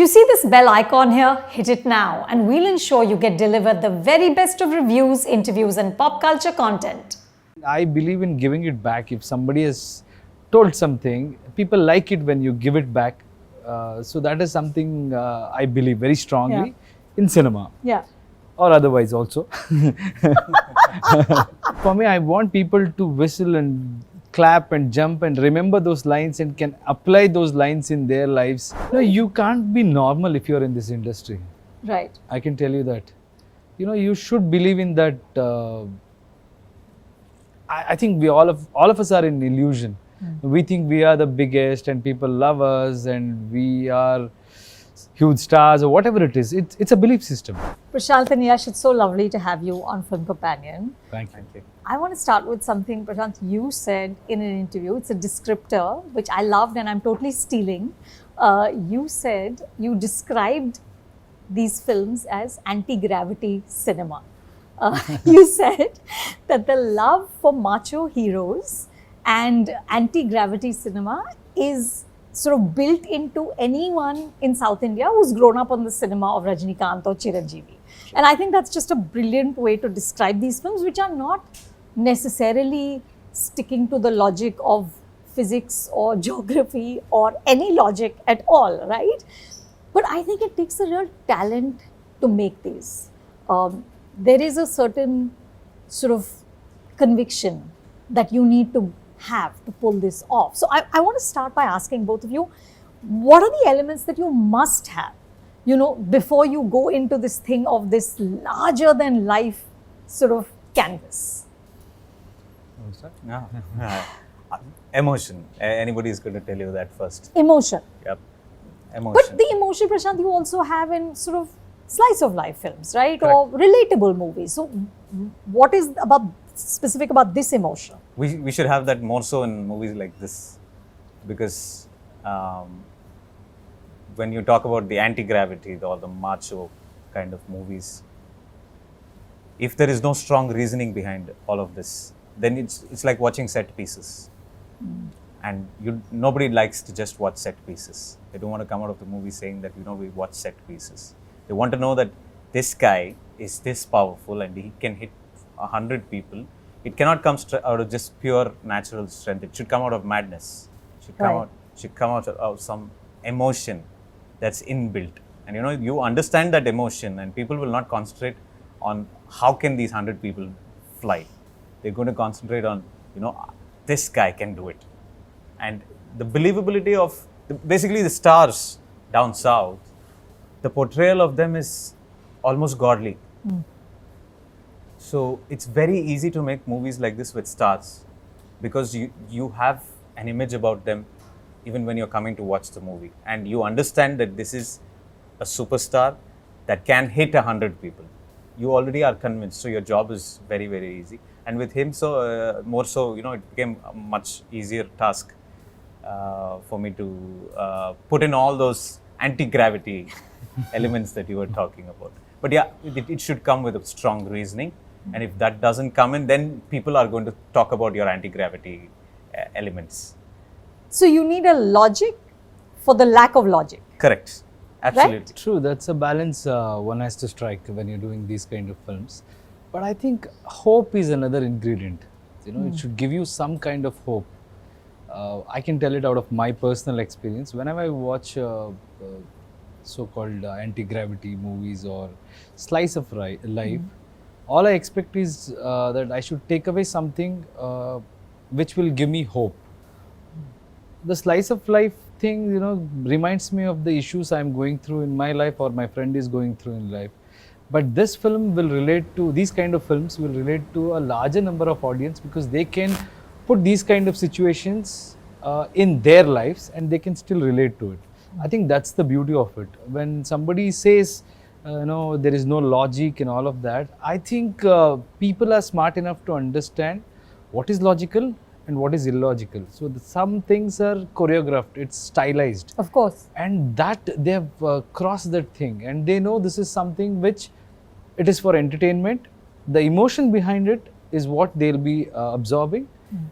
You see this bell icon here? Hit it now and we'll ensure you get delivered the very best of reviews, interviews and pop culture content. I believe in giving it back. If somebody has told something, people like it when you give it back. So that is something I believe very strongly in cinema. Yeah. Or otherwise also. For me, I want people to whistle and clap and jump and remember those lines and can apply those lines in their lives. You can't be normal if you're in this industry. Right. I can tell you that. You should believe in that. I think all of us are in illusion. We think we are the biggest and people love us and we are huge stars or whatever it is. It's a belief system. Prashanth and Yash, it's so lovely to have you on Film Companion. Thank you. I want to start with something, Prashanth, you said in an interview. It's a descriptor, which I loved and I'm totally stealing. You said, you described these films as anti-gravity cinema. You said that the love for macho heroes and anti-gravity cinema is sort of built into anyone in South India who's grown up on the cinema of Rajinikanth or Chiranjeevi. And I think that's just a brilliant way to describe these films, which are not necessarily sticking to the logic of physics or geography or any logic at all, right? But I think it takes a real talent to make these. There is a certain sort of conviction that you need to have to pull this off. So I want to start by asking both of you, what are the elements that you must have, before you go into this thing of this larger than life sort of canvas? Emotion. Anybody is going to tell you that first. Emotion. Yep. Emotion. But the emotion, Prashanth, you also have in sort of slice of life films, right? Correct. Or relatable movies. So what is specific about this emotion? We should have that more so in movies like this, because when you talk about the anti-gravity or the macho kind of movies, if there is no strong reasoning behind all of this, then it's like watching set pieces. And nobody likes to just watch set pieces. They don't want to come out of the movie saying that we watch set pieces. They want to know that this guy is this powerful and he can hit 100 people. It cannot come out of just pure natural strength. It should come out of madness. It should come out of some emotion that's inbuilt. And you understand that emotion, and people will not concentrate on how can these 100 people fly. They're going to concentrate on, this guy can do it. And the believability of basically the stars down south, the portrayal of them is almost godly. So it's very easy to make movies like this with stars, because you have an image about them even when you're coming to watch the movie, and you understand that this is a superstar that can hit 100 people. You already are convinced, so your job is very, very easy. And with him, more so, it became a much easier task for me to put in all those anti-gravity elements that you were talking about. But yeah, it should come with a strong reasoning. And if that doesn't come in, then people are going to talk about your anti-gravity elements. So you need a logic for the lack of logic. Correct. Absolutely. Right? True, that's a balance one has to strike when you're doing these kind of films. But I think hope is another ingredient. It should give you some kind of hope. I can tell it out of my personal experience. Whenever I watch so-called anti-gravity movies or slice of life, all I expect is that I should take away something which will give me hope. The slice of life thing, reminds me of the issues I'm going through in my life or my friend is going through in life. But this film will relate to, these kind of films will relate to a larger number of audience, because they can put these kind of situations in their lives and they can still relate to it. I think that's the beauty of it. When somebody says, there is no logic and all of that, I think people are smart enough to understand what is logical and what is illogical. So some things are choreographed, it's stylized. Of course. And that they have crossed that thing, and they know this is something which it is for entertainment. The emotion behind it is what they'll be absorbing,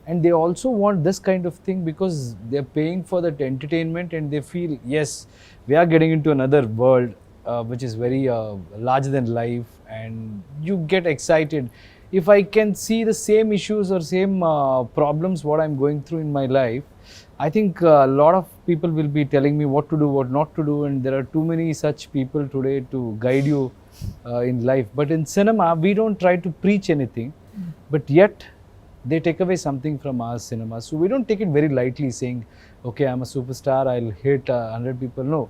And they also want this kind of thing because they're paying for that entertainment and they feel, yes, we are getting into another world which is very larger than life, and you get excited. If I can see the same issues or same problems what I'm going through in my life, I think a lot of people will be telling me what to do, what not to do, and there are too many such people today to guide you in life. But in cinema, we don't try to preach anything, but yet they take away something from our cinema. So we don't take it very lightly saying, okay, I'm a superstar, I'll hit 100 people. No,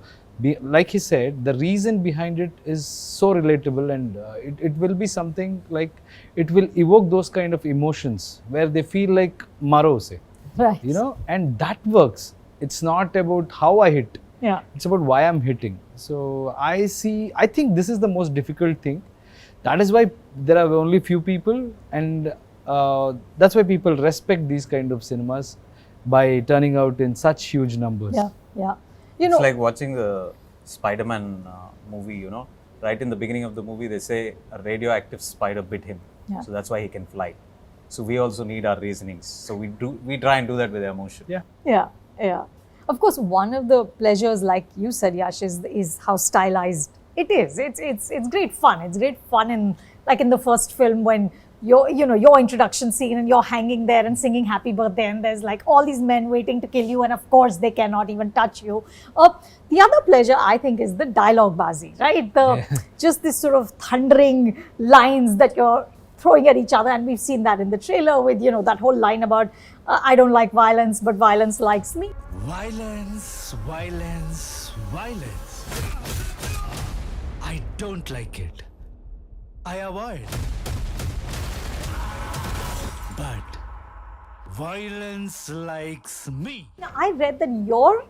like he said, the reason behind it is so relatable, and it will be something like, it will evoke those kind of emotions where they feel like Maro say. Right. You know, and that works. It's not about how I hit. Yeah. It's about why I'm hitting. So I think this is the most difficult thing. That is why there are only few people, and that's why people respect these kind of cinemas by turning out in such huge numbers. Yeah. Yeah. It's like watching the Spider-Man movie, you know. Right in the beginning of the movie, they say a radioactive spider bit him. Yeah. So that's why he can fly. So we also need our reasonings. So we try and do that with emotion. Yeah. Yeah, yeah. Of course, one of the pleasures, like you said, Yash, is how stylized it is. It's great fun. It's great fun in, like in the first film when your introduction scene and you're hanging there and singing happy birthday, and there's like all these men waiting to kill you, and of course they cannot even touch you. The other pleasure, I think, is the dialogue bazi, right? Just this sort of thundering lines that you're throwing at each other, and we've seen that in the trailer with that whole line about I don't like violence, but violence likes me. Violence, violence, violence. I don't like it. I avoid. But violence likes me. Now, I read that you're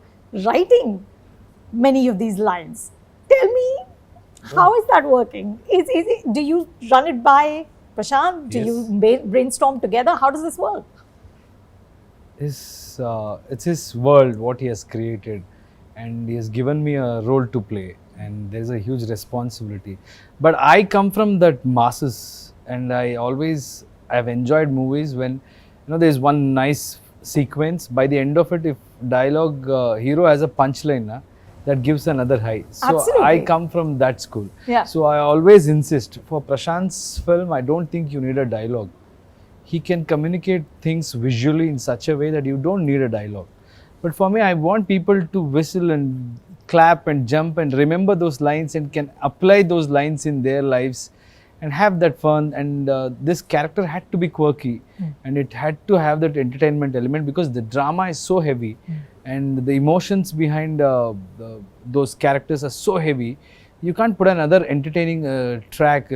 writing many of these lines. Tell me, how is that working? Do you run it by Prashanth? Do you brainstorm together? How does this work? It's his world, what he has created, and he has given me a role to play, and there's a huge responsibility. But I come from that masses, and I've enjoyed movies when there's one nice sequence. By the end of it, if dialogue hero has a punchline, that gives another high. So Absolutely. I come from that school. Yeah. So I always insist, for Prashanth's film, I don't think you need a dialogue. He can communicate things visually in such a way that you don't need a dialogue. But for me, I want people to whistle and clap and jump and remember those lines and can apply those lines in their lives and have that fun. And this character had to be quirky, and it had to have that entertainment element because the drama is so heavy and the emotions behind those characters are so heavy. You can't put another entertaining track,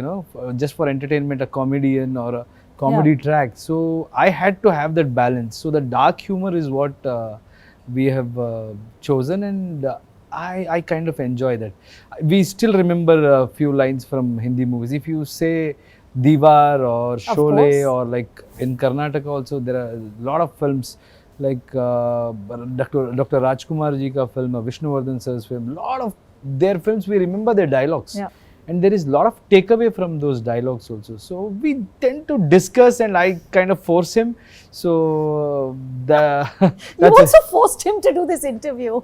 just for entertainment, a comedian or a comedy track. So I had to have that balance. So the dark humor is what we have chosen, and I kind of enjoy that. We still remember a few lines from Hindi movies. If you say Diwar or Sholay, or like in Karnataka also, there are a lot of films like Dr. Rajkumar ji ka film, Vishnuvardhan sir's film, lot of their films, we remember their dialogues. Yeah. And there is a lot of takeaway from those dialogues also. So we tend to discuss, and I kind of force him. So You also forced him to do this interview.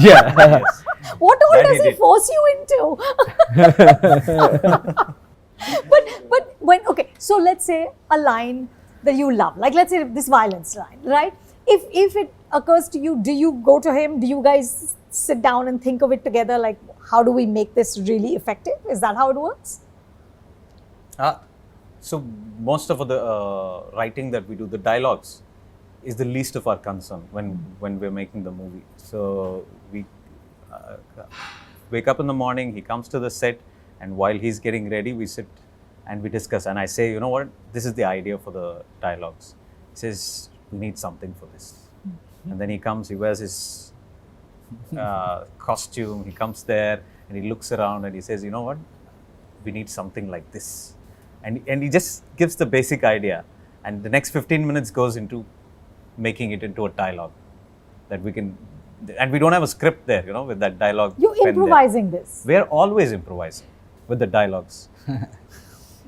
yeah. Yes. What all That does he he did. force you into? but when, okay, so let's say a line that you love, like let's say this violence line, right? If it occurs to you, do you go to him? Do you guys sit down and think of it together? Like, how do we make this really effective? Is that how it works? So most of the writing that we do, the dialogues, is the least of our concern when we're making the movie. So we wake up in the morning, he comes to the set, and while he's getting ready, we sit and we discuss. And I say, you know what, this is the idea for the dialogues. He says, we need something for this. And then he comes, he wears his costume, he comes there and he looks around and he says, you know what, we need something like this. And he just gives the basic idea. And the next 15 minutes goes into making it into a dialogue that we can, and we don't have a script there, with that dialogue. You're pen there. improvising this. We're always improvising with the dialogues.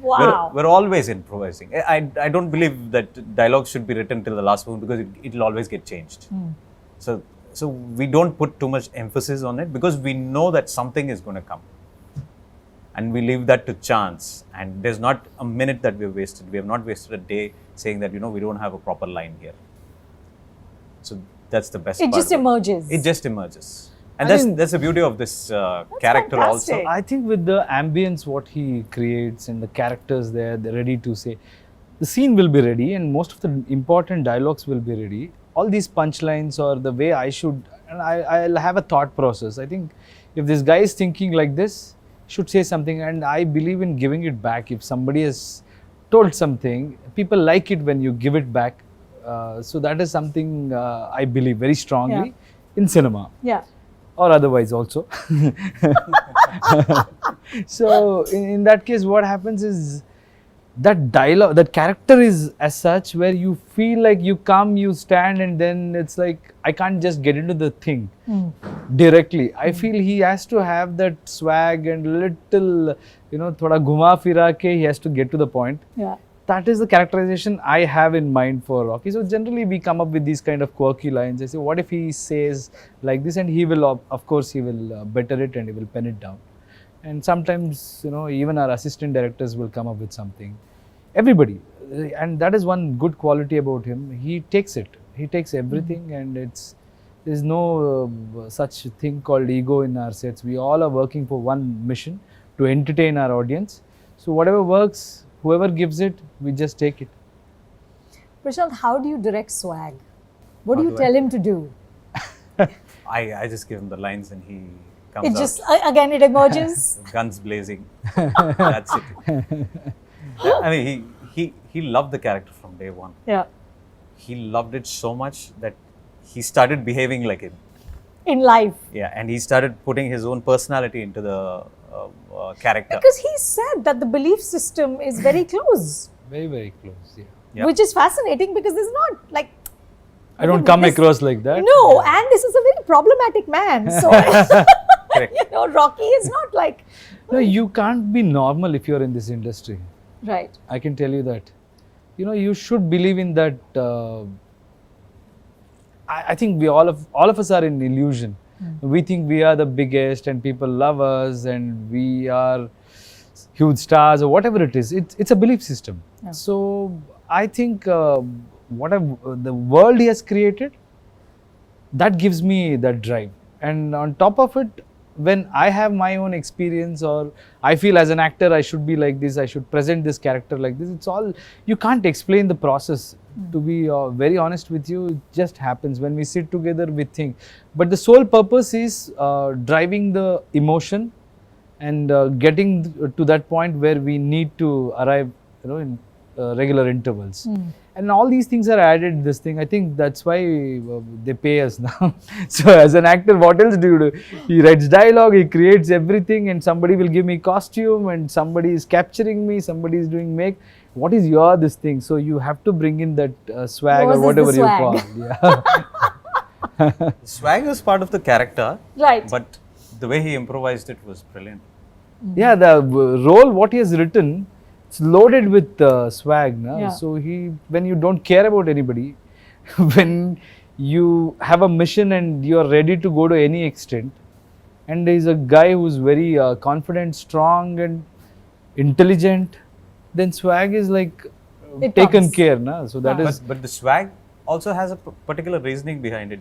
Wow. We're always improvising. I don't believe that dialogue should be written till the last moment because it'll always get changed. So we don't put too much emphasis on it because we know that something is going to come. And we leave that to chance. And there's not a minute that we've wasted. We have not wasted a day saying that, we don't have a proper line here. So that's the best part. It just emerges. It just emerges. And I mean, that's the beauty of this character also. fantastic. I think with the ambience what he creates and the characters there, they're ready to say, the scene will be ready and most of the important dialogues will be ready. All these punchlines or the way I should, and I'll have a thought process. I think if this guy is thinking like this, should say something, and I believe in giving it back. If somebody has told something, people like it when you give it back. So that is something I believe very strongly in cinema. Yeah. Or otherwise also. So in that case, what happens is that dialogue, that character is as such where you feel like you come, you stand, and then it's like I can't just get into the thing directly. I feel he has to have that swag and little, thoda ghuma fira ke he has to get to the point. Yeah. That is the characterization I have in mind for Rocky. So generally we come up with these kind of quirky lines. I say, what if he says like this, and he will, of course, he will better it and he will pen it down. And sometimes, even our assistant directors will come up with something. Everybody. And that is one good quality about him. He takes it. He takes everything and there's no such thing called ego in our sets. We all are working for one mission, to entertain our audience. So whatever works, whoever gives it, we just take it. Prashanth, how do you direct swag? What do How you do I- tell him to do? I just give him the lines and he comes It out. just, again, it emerges. Guns blazing. That's it. I mean, he loved the character from day one. Yeah. He loved it so much that he started behaving like him. In life. Yeah, and he started putting his own personality into the character. Because he said that the belief system is very close, Very, very close. Yeah. Yeah. which is fascinating because there's not like. I don't come this- across like that. No, and this is a very problematic man. So, Correct. Rocky is not like. No, you can't be normal if you're in this industry. Right. I can tell you that. You should believe in that. I think we all of us are in illusion. We think we are the biggest and people love us and we are huge stars or whatever it is. It's a belief system. Yeah. So I think the world he has created, that gives me that drive. And on top of it, when I have my own experience or I feel as an actor I should be like this, I should present this character like this, it's all, you can't explain the process. To be very honest with you, it just happens. When we sit together, we think. But the sole purpose is driving the emotion and getting to that point where we need to arrive, in regular intervals. And all these things are added, this thing. I think that's why they pay us now. So as an actor, what else do you do? He writes dialogue, he creates everything, and somebody will give me costume, and somebody is capturing me, somebody is doing make. What is your this thing? So you have to bring in that swag Yours or is whatever the you swag. call. Yeah. Swag is part of the character, Right. but the way he improvised it was brilliant. Yeah, the role what he has written, it's loaded with swag. Na? Yeah. So when you don't care about anybody, when you have a mission and you are ready to go to any extent, and there is a guy who's very confident, strong, and intelligent, then swag is like It taken comes. care. Na? So that Yeah. is But the swag also has a particular reasoning behind it.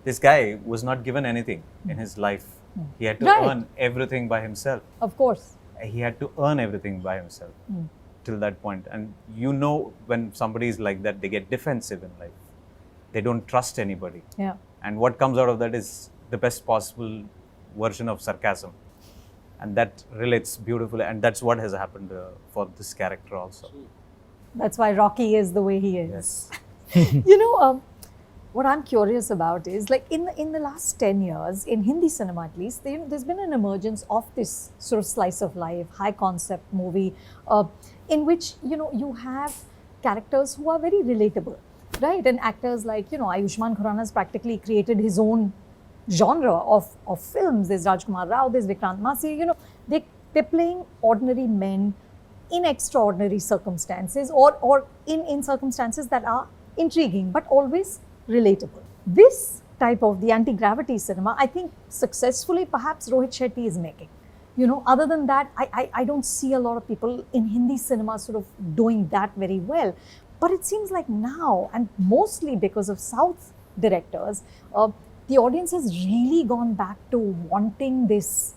This guy was not given anything in his life. He had to Right. earn everything by himself. Of course. He had to earn everything by himself till that point. And when somebody is like that, they get defensive in life. They don't trust anybody. Yeah. And what comes out of that is the best possible version of sarcasm. And that relates beautifully. And that's what has happened for this character also. That's why Rocky is the way he is. Yes. What I'm curious about is like in the last 10 years, in Hindi cinema at least, there's been an emergence of this sort of slice of life, high concept movie, in which, you have characters who are very relatable, right? And actors like, Ayushmann Khurrana's practically created his own genre of films. There's Rajkumar Rao, there's Vikrant Massey, they're playing ordinary men in extraordinary circumstances or in circumstances that are intriguing but always relatable. This type of the anti-gravity cinema, I think successfully perhaps Rohit Shetty is making. You know, other than that, I don't see a lot of people in Hindi cinema sort of doing that very well. But it seems like now, and mostly because of South directors, the audience has really gone back to wanting this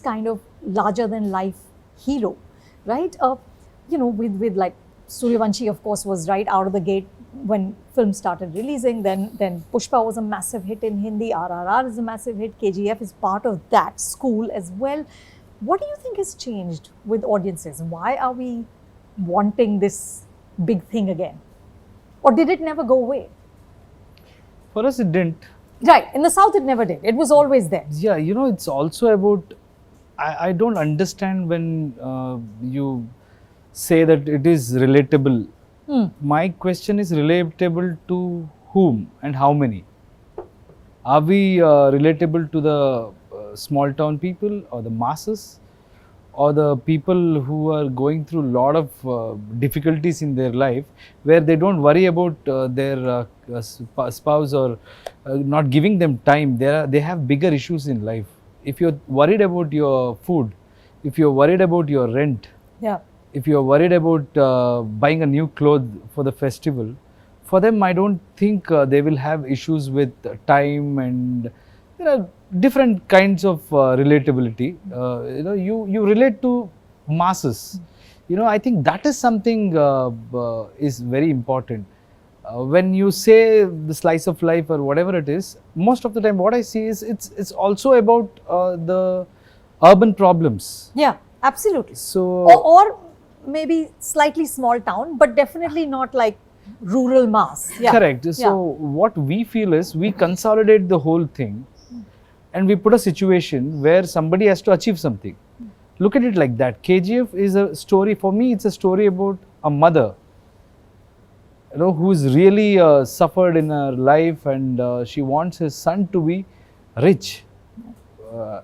kind of larger than life hero, right? You know, with like Suryawansshi, of course, was right out of the gate when films started releasing. Then Pushpa was a massive hit in Hindi. RRR is a massive hit. KGF is part of that school as well. What do you think has changed with audiences? Why are we wanting this big thing again? Or did it never go away? For us, it didn't. Right. In the South, it never did. It was always there. Yeah, you know, it's also about, I don't understand when you say that it is relatable. My question is relatable to whom and how many? Are we relatable to the small town people or the masses, or the people who are going through a lot of difficulties in their life, where they don't worry about their spouse or not giving them time? They have bigger issues in life. If you're worried about your food, if you're worried about your rent, Yeah. if you're worried about buying a new clothes for the festival, for them, I don't think they will have issues with time, and there are different kinds of relatability. You know, you relate to masses. You know, I think that is something is very important. When you say the slice of life or whatever it is, most of the time what I see is it's also about the urban problems. Yeah, absolutely. So Or maybe slightly small town, but definitely not like rural mass. Yeah. correct. So Yeah. what we feel is we consolidate the whole thing, and we put a situation where somebody has to achieve something. Look at it like that. KGF is a story, for me it's a story about a mother, you know, who's really suffered in her life, and she wants his son to be rich.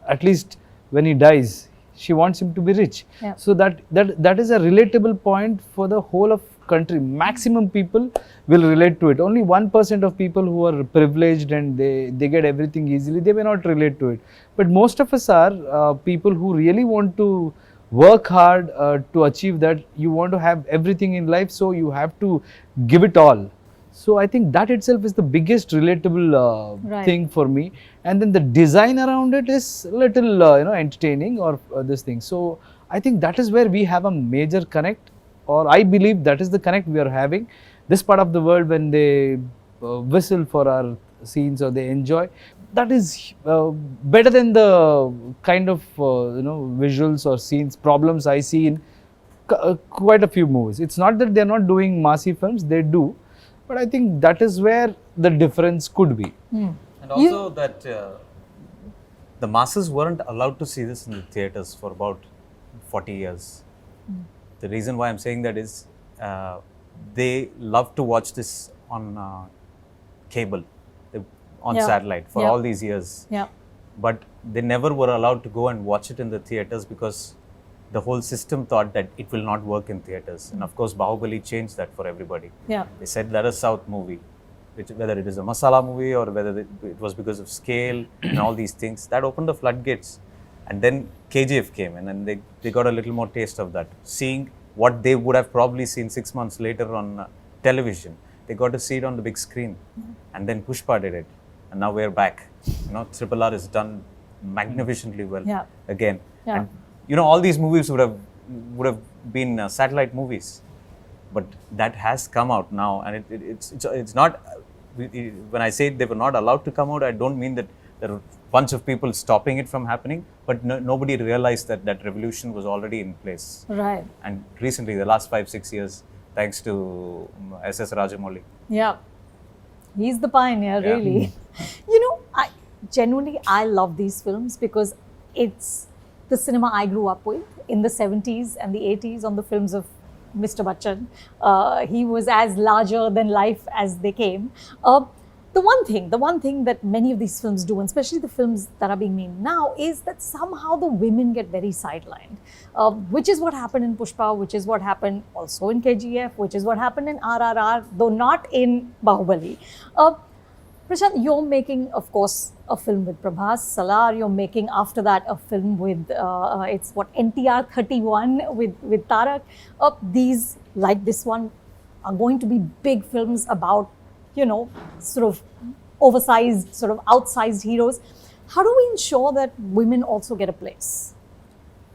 At least when he dies, she wants him to be rich. Yeah. So that is a relatable point for the whole of country. Maximum people will relate to it. Only 1% of people who are privileged and they get everything easily, they may not relate to it. But most of us are people who really want to work hard to achieve that. You want to have everything in life, so you have to give it all. So I think that itself is the biggest relatable Right. thing for me. And then the design around it is little you know, entertaining, or this thing. So I think that is where we have a major connect, or I believe that is the connect we are having. This part of the world, when they whistle for our scenes or they enjoy, that is better than the kind of you know, visuals or scenes problems I see in quite a few movies. It's not that they're not doing massive films, they do, but I think that is where the difference could be. And also that the masses weren't allowed to see this in the theatres for about 40 years. The reason why I'm saying that is they love to watch this on cable, on Yeah. satellite for Yeah. all these years. Yeah. But they never were allowed to go and watch it in the theatres because the whole system thought that it will not work in theatres. And of course, Bahubali changed that for everybody. Yeah. They said that a South movie, whether it is a masala movie or whether it was because of scale and all these things, that opened the floodgates. And then KGF came in, and they got a little more taste of that. Seeing what they would have probably seen 6 months later on television, they got to see it on the big screen. And then Pushpa did it, and now we're back. You know, Triple R is done magnificently well Yeah. again. Yeah. And you know, all these movies would have been satellite movies, but that has come out now, and it's not. When I say they were not allowed to come out, I don't mean that there are a bunch of people stopping it from happening, but nobody realized that that revolution was already in place. Right. And recently, the last 5-6 years, thanks to SS Rajamouli. Yeah. He's the pioneer, Yeah. really. You know, I love these films because it's the cinema I grew up with in the 70s and the 80s on the films of Mr. Bachchan. He was as larger than life as they came. the one thing that many of these films do, and especially the films that are being made now, is that somehow the women get very sidelined, which is what happened in Pushpa, which is what happened also in KGF, which is what happened in RRR, though not in Bahubali. Prashant, you're making, of course, a film with Prabhas Salar. You're making after that a film with it's what, NTR 31 with Tarak. These, like this one, are going to be big films about, you know, sort of oversized, sort of outsized heroes. How do we ensure that women also get a place?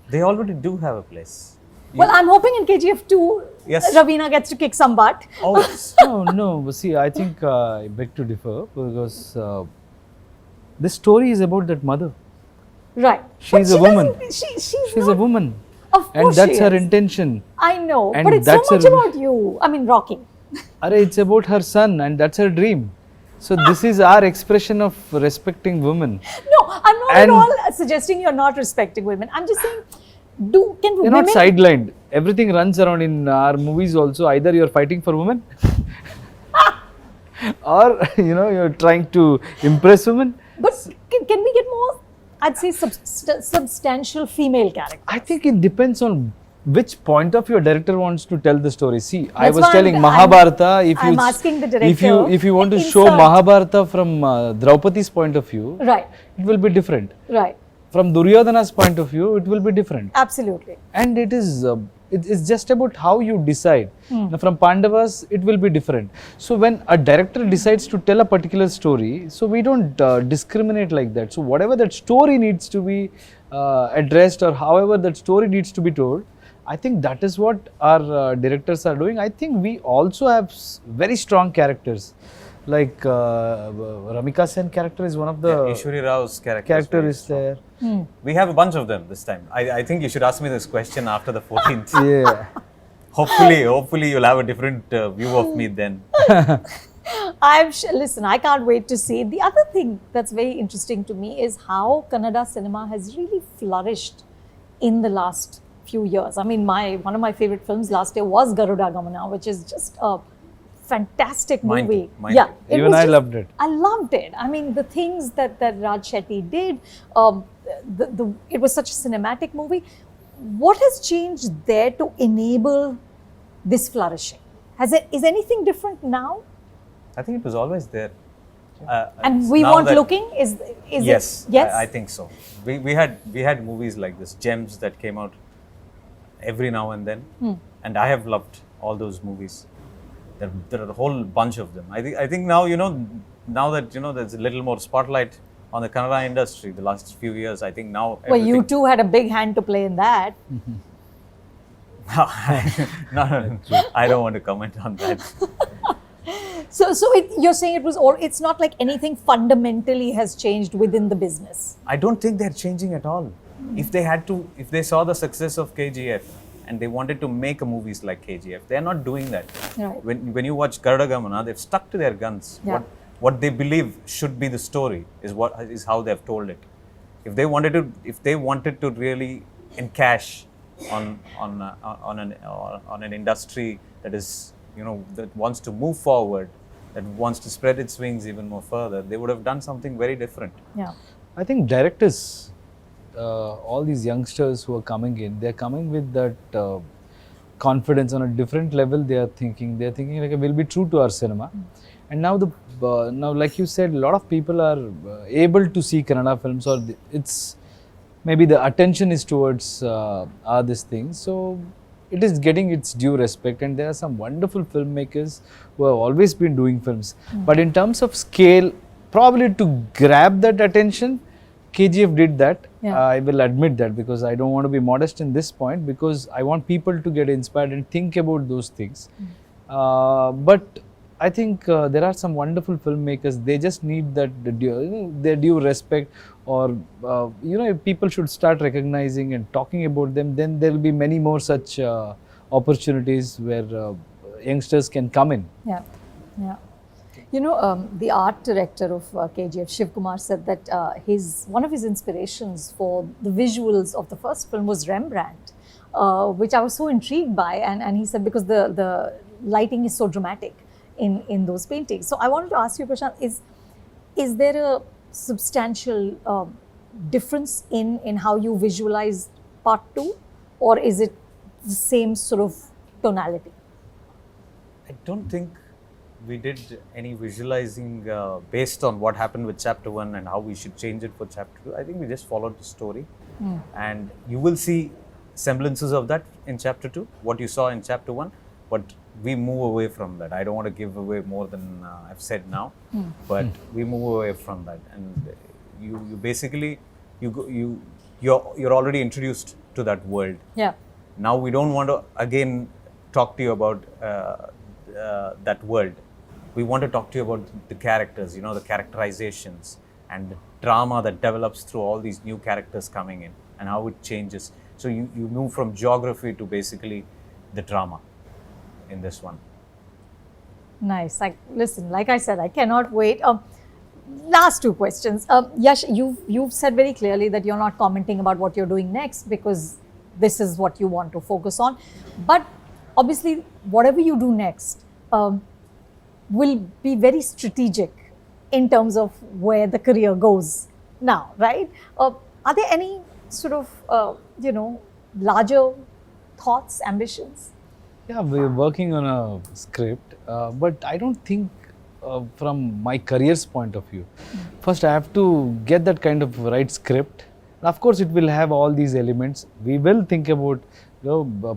They already do have a place. Well, I'm hoping in KGF 2, Yes. Raveena gets to kick some butt. Oh, yes. No. But see, I think I beg to differ because this story is about that mother. Right. She's But a woman. She's She's not, a woman. Of And course that's she her is. intention. I know, And but it's so that's much a- about you. I mean, Rocky. It's about her son and that's her dream. So this is our expression of respecting women. No, I'm not And- at all suggesting you're not respecting women. I'm just saying, can You're women... not sidelined. Everything runs around in our movies also. Either you're fighting for women or you're trying to impress women. But can we get more, I'd say, substantial female characters? I think it depends on which point of your director wants to tell the story. See, I That's was why telling I'm Mahabharata. I'm asking the if director, you want to show insert. Mahabharata from Draupadi's point of view, Right, it will be different. right. From Duryodhana's point of view, it will be different. Absolutely. And it's just about how you decide. Now, from Pandavas, it will be different. So when a director decides to tell a particular story, so we don't discriminate like that. So whatever that story needs to be addressed, or however that story needs to be told, I think that is what our directors are doing. I think we also have very strong characters. Like Ramika Sen character is one of the Ishwari Rao's character is there. We have a bunch of them this time. I think you should ask me this question after the 14th. Yeah. Hopefully you'll have a different view of me then. Listen, I can't wait to see. The other thing that's very interesting to me is how Kannada cinema has really flourished in the last few years. I mean, one of my favorite films last year was Garuda Gamana, which is just a fantastic movie. Mine too. Even I loved it. I loved it. I mean, the things that Raj Shetty did, it was such a cinematic movie. What has changed there to enable this flourishing? Is anything different now? I think it was always there. And we now weren't that- looking? Is Yes, it? Yes. I think so. We had movies like this, gems that came out every now and then, and I have loved all those movies. There are a whole bunch of them. I think now now that there's a little more spotlight on the Kannada industry the last few years. I think now. Well, you two had a big hand to play in that. No, I don't want to comment on that. So you're saying it's not like anything fundamentally has changed within the business. I don't think they're changing at all. If they saw the success of KGF and they wanted to make movies like KGF, they're not doing that. Right. When you watch Garuda Gamana, they've stuck to their guns. Yeah. What they believe should be the story is how they've told it. If they wanted to really encash on an industry that is that wants to move forward, that wants to spread its wings even more further, they would have done something very different. Yeah. I think directors, all these youngsters who are coming in, they're coming with that confidence on a different level. They're thinking like, we'll be true to our cinema. And now now, like you said, a lot of people are able to see Kannada films, or it's maybe the attention is towards this thing. So it is getting its due respect, and there are some wonderful filmmakers who have always been doing films. But in terms of scale, probably to grab that attention, KGF did that. Yeah. I will admit that, because I don't want to be modest in this point, because I want people to get inspired and think about those things. But I think there are some wonderful filmmakers. They just need that their due respect, or if people should start recognizing and talking about them, then there will be many more such opportunities where youngsters can come in. Yeah, yeah. The art director of KGF, Shiv Kumar, said that one of his inspirations for the visuals of the first film was Rembrandt, which I was so intrigued by. And he said because the lighting is so dramatic in those paintings. So I wanted to ask you, Prashant, is there a substantial difference in how you visualize part 2, or is it the same sort of tonality? I don't think we did any visualizing based on what happened with chapter 1 and how we should change it for chapter 2. I think we just followed the story. And you will see semblances of that in chapter 2, what you saw in chapter 1, but we move away from that. I don't want to give away more than I've said now, but we move away from that. And you basically, you're already introduced to that world. Yeah. Now we don't want to again talk to you about that world. We want to talk to you about the characters, you know, the characterizations and the drama that develops through all these new characters coming in and how it changes. So you move from geography to basically the drama in this one. Nice. Listen, like I said, I cannot wait. Last 2 questions. Yash, you've said very clearly that you're not commenting about what you're doing next because this is what you want to focus on. But obviously, whatever you do next will be very strategic in terms of where the career goes now, right? Are there any sort of, larger thoughts, ambitions? Yeah, we're working on a script, but I don't think from my career's point of view. First, I have to get that kind of right script. Of course, it will have all these elements. We will think about,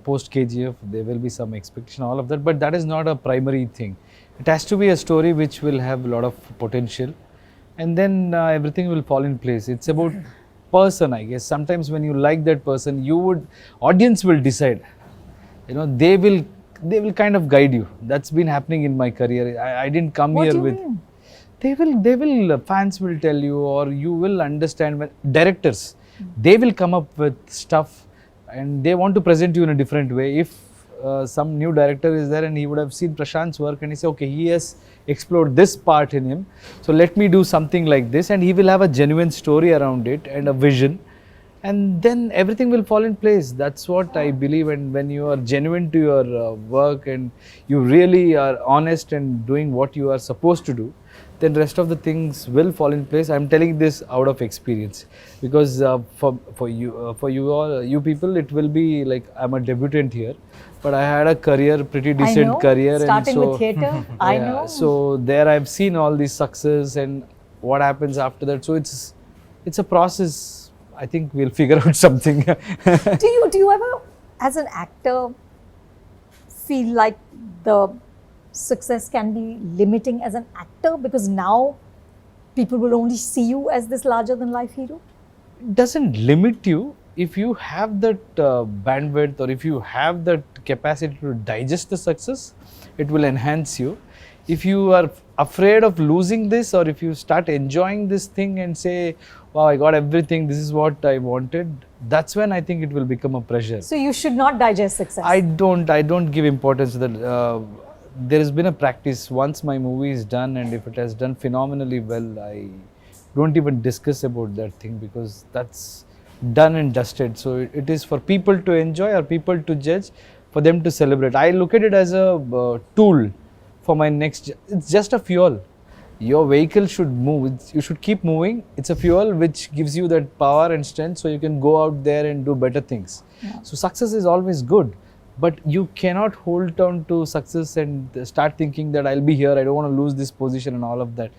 post KGF, there will be some expectation, all of that, but that is not a primary thing. It has to be a story which will have a lot of potential, and then everything will fall in place. It's about person, I guess. Sometimes when you like that person, audience will decide. They will kind of guide you. That's been happening in my career. I didn't come What here do you with. mean? They will, fans will tell you, or you will understand when directors, they will come up with stuff and they want to present you in a different way. If some new director is there and he would have seen Prashanth's work and he say, okay, he has explored this part in him, so let me do something like this, and he will have a genuine story around it and a vision, and then everything will fall in place. That's what I believe. And when you are genuine to your work and you really are honest and doing what you are supposed to do, then rest of the things will fall in place. I'm telling this out of experience, because for you all, you people, it will be like I'm a debutant here, but I had a career, pretty decent career, starting and so with theatre. I know. So there I've seen all these success and what happens after that. So it's a process. I think we'll figure out something. Do you ever, as an actor, feel like the success can be limiting as an actor, because now people will only see you as this larger than life hero? It doesn't limit you. If you have that bandwidth, or if you have that capacity to digest the success, it will enhance you. If you are afraid of losing this, or if you start enjoying this thing and say, wow, I got everything, this is what I wanted, that's when I think it will become a pressure. So you should not digest success. I don't give importance to that. There has been a practice. Once my movie is done, and if it has done phenomenally well, I don't even discuss about that thing, because that's done and dusted. So it is for people to enjoy, or people to judge, for them to celebrate. I look at it as a tool for my next. It's just a fuel. Your vehicle should move. You should keep moving. It's a fuel which gives you that power and strength, so you can go out there and do better things. Yeah. So success is always good, but you cannot hold on to success and start thinking that I'll be here, I don't want to lose this position and all of that.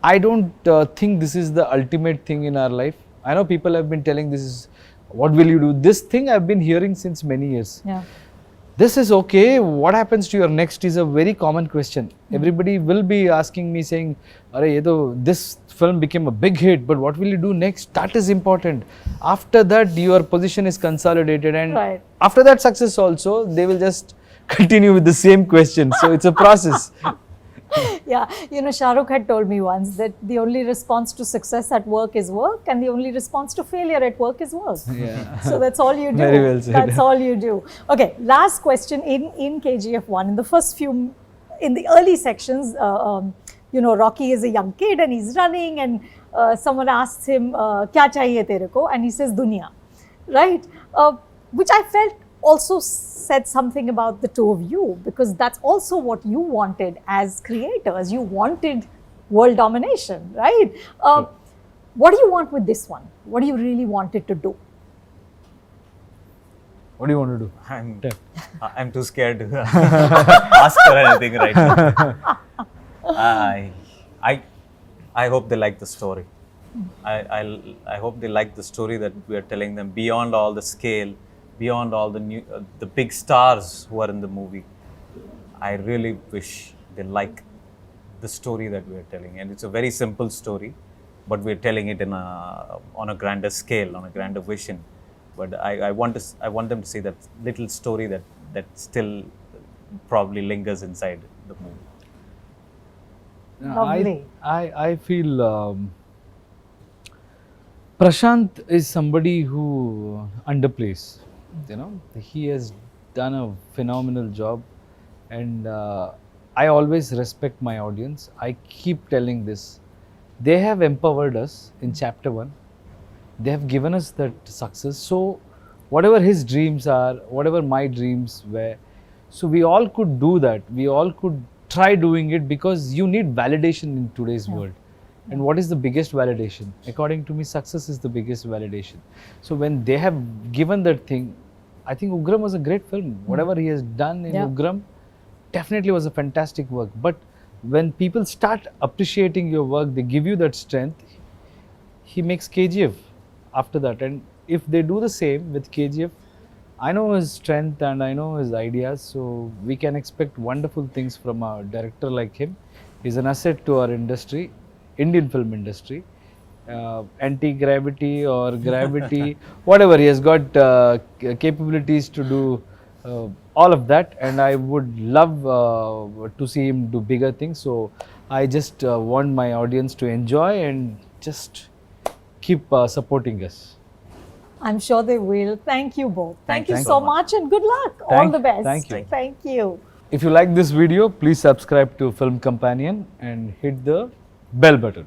I don't think this is the ultimate thing in our life. I know people have been telling this is, what will you do? This thing I've been hearing since many years. Yeah. This is okay. What happens to your next is a very common question. Everybody will be asking me, saying, this film became a big hit, but what will you do next? That is important. After that, your position is consolidated, and after that success also, they will just continue with the same question. So it's a process. Yeah, Shah Rukh had told me once that the only response to success at work is work, and the only response to failure at work is work. Yeah. So that's all you do. Very well said. That's all you do. Okay, last question. In KGF 1, in the first few, in the early sections, Rocky is a young kid and he's running, and someone asks him, "Kya chahiye tere ko?" and he says, "Dunya," right? Which I felt also said something about the two of you, because that's also what you wanted as creators. You wanted world domination, right? What do you want with this one? What do you really wanted to do? What do you want to do? I'm too scared to ask her anything right now. I hope they like the story. I hope they like the story that we are telling them beyond all the scale, beyond all the big stars who are in the movie. I really wish they like the story that we are telling, and it's a very simple story, but we're telling it on a grander scale, on a grander vision. But I want them to see that little story that still probably lingers inside the movie. Lovely. I feel Prashanth is somebody who underplays. You know, he has done a phenomenal job, and I always respect my audience. I keep telling this. They have empowered us in chapter 1. They have given us that success. So whatever his dreams are, whatever my dreams were, so we all could do that. We all could try doing it, because you need validation in today's world. And what is the biggest validation? According to me, success is the biggest validation. So when they have given that thing, I think Ugram was a great film. Whatever he has done in Ugram definitely was a fantastic work. But when people start appreciating your work, they give you that strength. He makes KGF after that. And if they do the same with KGF, I know his strength and I know his ideas, so we can expect wonderful things from a director like him. He's an asset to our industry, Indian film industry. Anti-gravity or gravity, whatever, he has got capabilities to do all of that, and I would love to see him do bigger things. So I just want my audience to enjoy and just keep supporting us. I'm sure they will. Thank you both. Thank you you so so much, and good luck. All the best. Thank you. Thank you. If you like this video, please subscribe to Film Companion and hit the bell button.